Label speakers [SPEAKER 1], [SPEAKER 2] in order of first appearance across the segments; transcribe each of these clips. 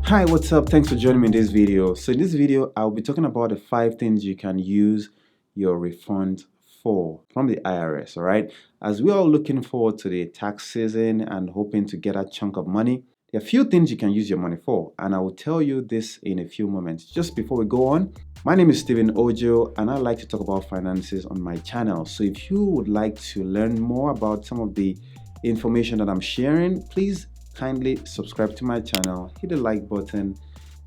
[SPEAKER 1] Hi, what's up? Thanks for joining me in this video. So in this video, I'll be talking about the 5 things you can use your refund for from the IRS, all right? As we're all looking forward to the tax season and hoping to get a chunk of money, there are a few things you can use your money for, and I will tell you this in a few moments. Just before we go on, my name is Stephen Ojo, and I like to talk about finances on my channel. So if you would like to learn more about some of the information that I'm sharing, please kindly subscribe to my channel, hit the like button,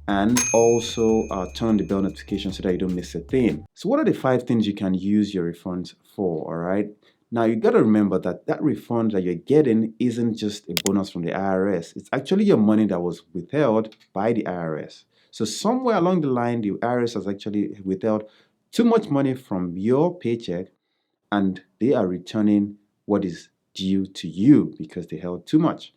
[SPEAKER 1] and also turn the bell notification so that you don't miss a thing. So what are the 5 things you can use your refunds for? All right, now you got to remember that that refund that you're getting isn't just a bonus from the IRS. It's actually your money that was withheld by the IRS. So somewhere along the line, the IRS has actually withheld too much money from your paycheck, and they are returning what is due to you because they held too much.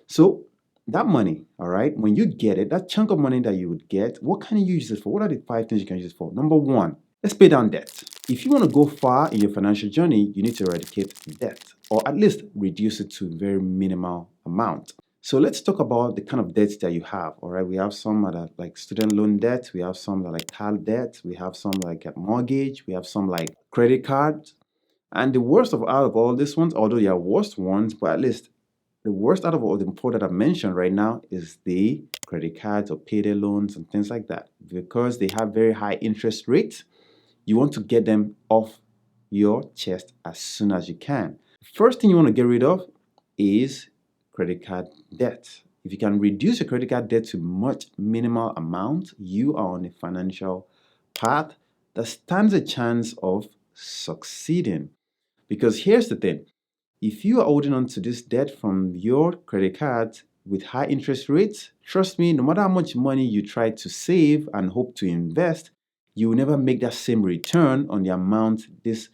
[SPEAKER 1] So that money, all right, when you get it, that chunk of money that you would get, what can you use it for? What are the 5 things you can use it for? Number one, let's pay down debt. If you want to go far in your financial journey, you need to eradicate debt or at least reduce it to a very minimal amount. So let's talk about the kind of debts that you have. All right, we have some that are like student loan debt, we have some that are like car debt, we have some like a mortgage, we have some like credit cards. And the worst of out of all these ones, although they are worst ones, but at least the worst out of all the four that I've mentioned right now is the credit cards or payday loans and things like that. Because they have very high interest rates, you want to get them off your chest as soon as you can. First thing you want to get rid of is credit card debt. If you can reduce your credit card debt to much minimal amount, you are on a financial path that stands a chance of succeeding. Because here's the thing, if you are holding on to this debt from your credit cards with high interest rates, trust me, no matter how much money you try to save and hope to invest, you will never make that same return on the amount these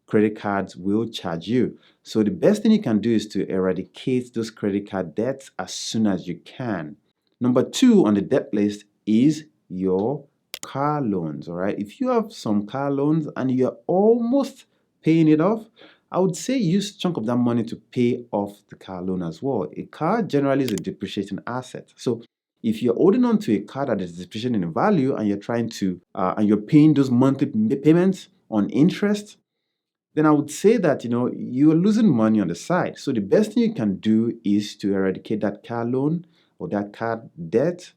[SPEAKER 1] credit cards will charge you. So the best thing you can do is to eradicate those credit card debts as soon as you can. Number 2 on the debt list is your car loans, all right? If you have some car loans and you're almost paying it off, I would say use a chunk of that money to pay off the car loan as well. A car generally is a depreciating asset. So if you're holding on to a car that is depreciating in value and you're trying to, and you're paying those monthly payments on interest, then I would say that, you're losing money on the side. So the best thing you can do is to eradicate that car loan or that car debt,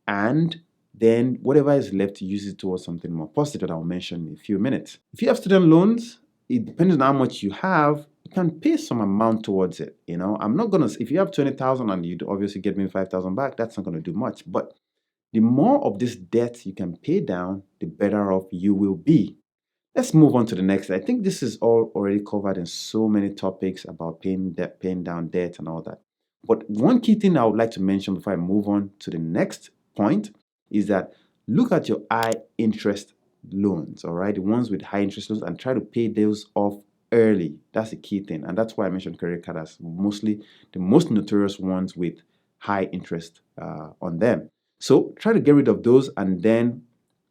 [SPEAKER 1] and then whatever is left, use it towards something more positive that I'll mention in a few minutes. If you have student loans, it depends on how much you have, you can pay some amount towards it. I'm not gonna, if you have 20,000 and you obviously get me 5,000 back, that's not gonna do much. But the more of this debt you can pay down, the better off you will be. Let's move on to the next. I think this is all already covered in so many topics about paying debt, paying down debt and all that. But one key thing I would like to mention before I move on to the next point is that look at your high interest loans, all right? The ones with high interest loans, and try to pay those off early. That's the key thing. And that's why I mentioned credit card as mostly the most notorious ones with high interest on them. So try to get rid of those, and then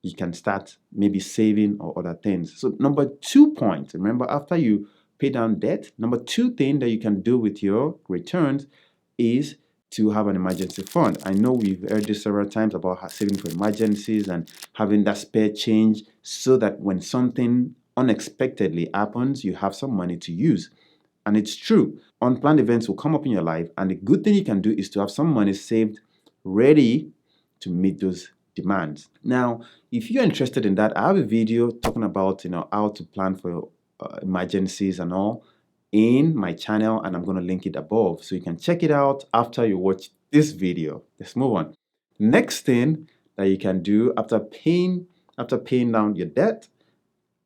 [SPEAKER 1] you can start maybe saving or other things. So number 2 point, remember, after you pay down debt, number 2 thing that you can do with your returns is to have an emergency fund. I know we've heard this several times about saving for emergencies and having that spare change so that when something unexpectedly happens, you have some money to use. And it's true, unplanned events will come up in your life, and the good thing you can do is to have some money saved ready to meet those demands. Now, if you're interested in that, I have a video talking about how to plan for emergencies and all in my channel, and I'm going to link it above so you can check it out after you watch this video. Let's move on. Next thing that you can do after paying down your debt,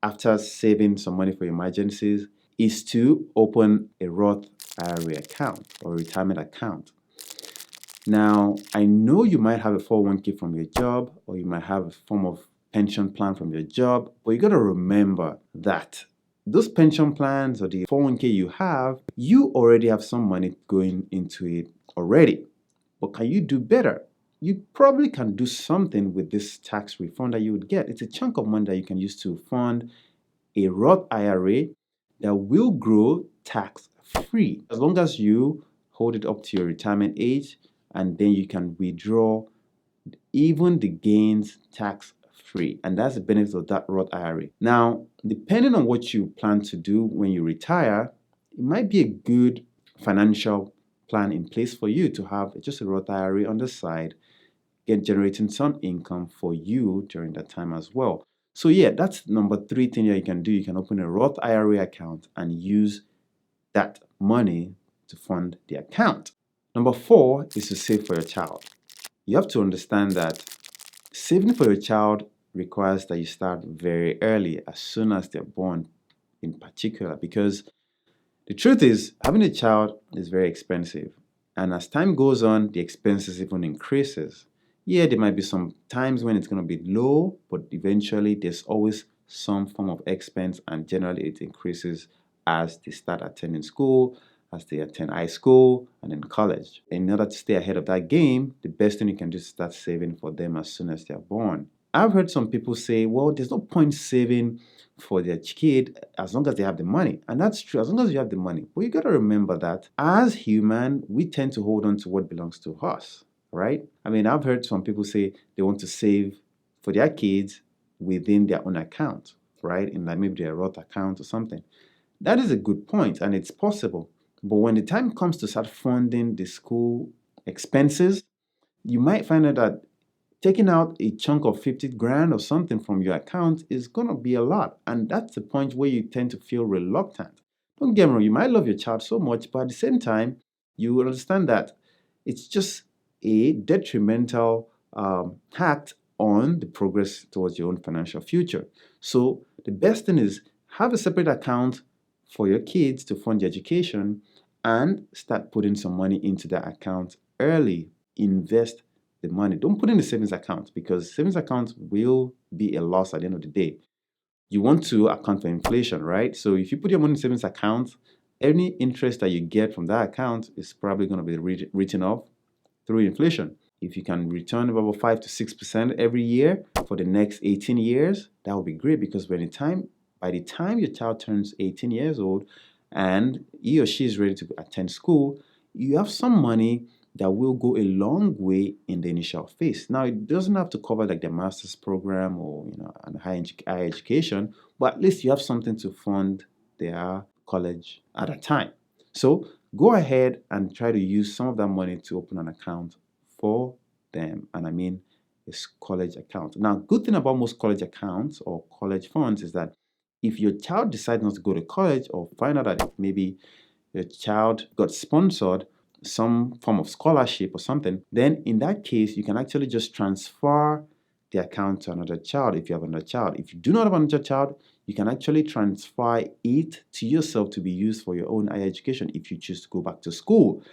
[SPEAKER 1] after saving some money for emergencies, is to open a Roth IRA account or retirement account. Now, I know you might have a 401k from your job, or you might have a form of pension plan from your job, but you got to remember that those pension plans or the 401k you have, you already have some money going into it already. But can you do better? You probably can do something with this tax refund that you would get. It's a chunk of money that you can use to fund a Roth IRA that will grow tax-free as long as you hold it up to your retirement age, and then you can withdraw even the gains tax free. And that's the benefit of that Roth IRA. Now, depending on what you plan to do when you retire, it might be a good financial plan in place for you to have just a Roth IRA on the side, generating some income for you during that time as well. So yeah, that's number 3 thing that you can do. You can open a Roth IRA account and use that money to fund the account. Number 4 is to save for your child. You have to understand that saving for your child requires that you start very early, as soon as they're born in particular, because the truth is having a child is very expensive. And as time goes on, the expenses even increases. Yeah, there might be some times when it's going to be low, but eventually there's always some form of expense, and generally it increases as they start attending school, as they attend high school and in college. In order to stay ahead of that game, the best thing you can do is start saving for them as soon as they're born. I've heard some people say, well, there's no point saving for their kid as long as they have the money. And that's true, as long as you have the money. But you got to remember that as human, we tend to hold on to what belongs to us, right? I mean, I've heard some people say they want to save for their kids within their own account, right? In like maybe their Roth account or something. That is a good point, and it's possible. But when the time comes to start funding the school expenses, you might find out that taking out a chunk of 50 grand or something from your account is going to be a lot. And that's the point where you tend to feel reluctant. Don't get me wrong, you might love your child so much, but at the same time, you will understand that it's just a detrimental act on the progress towards your own financial future. So the best thing is have a separate account for your kids to fund their education and start putting some money into that account early. Invest the money. Don't put in the savings account, because savings account will be a loss at the end of the day. You want to account for inflation, right? So if you put your money in savings account, any interest that you get from that account is probably going to be written off through inflation. If you can return about 5 to 6% every year for the next 18 years, that would be great, because by the time your child turns 18 years old and he or she is ready to attend school, you have some money that will go a long way in the initial phase. Now, it doesn't have to cover like the master's program or a higher education, but at least you have something to fund their college at a time. So go ahead and try to use some of that money to open an account for them, and I mean a college account. Now, good thing about most college accounts or college funds is that if your child decides not to go to college, or find out that maybe your child got sponsored some form of scholarship or something, then in that case, you can actually just transfer the account to another child if you have another child. If you do not have another child, you can actually transfer it to yourself to be used for your own higher education if you choose to go back to school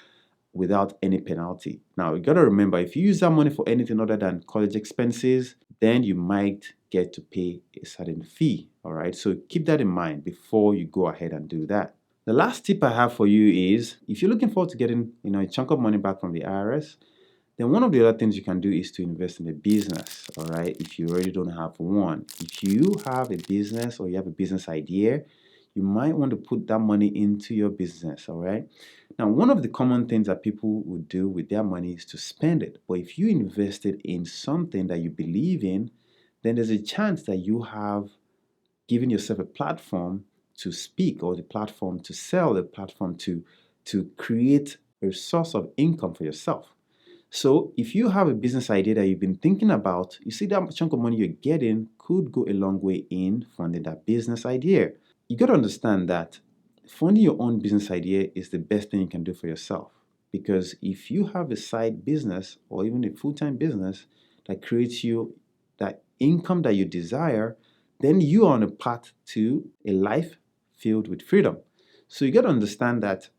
[SPEAKER 1] without any penalty. Now, you got to remember, if you use that money for anything other than college expenses, then you might get to pay a certain fee, all right? So keep that in mind before you go ahead and do that. The last tip I have for you is, if you're looking forward to getting a chunk of money back from the IRS, then one of the other things you can do is to invest in a business, all right, if you already don't have one. If you have a business or you have a business idea, you might want to put that money into your business, all right? Now, one of the common things that people would do with their money is to spend it. But if you invested in something that you believe in, then there's a chance that you have given yourself a platform to speak, or the platform to sell, the platform to create a source of income for yourself. So if you have a business idea that you've been thinking about, you see that chunk of money you're getting could go a long way in funding that business idea. You got to understand that funding your own business idea is the best thing you can do for yourself. Because if you have a side business or even a full-time business that creates you that income that you desire, then you are on a path to a life filled with freedom. So you got to understand that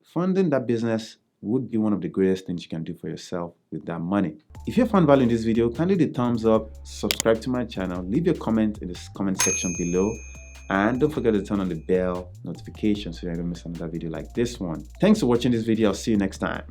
[SPEAKER 1] funding that business would be one of the greatest things you can do for yourself with that money. If you found value in this video, kindly hit the thumbs up, subscribe to my channel, leave your comment in the comment section below, and don't forget to turn on the bell notification so you don't miss another video like this one. Thanks for watching this video. I'll see you next time.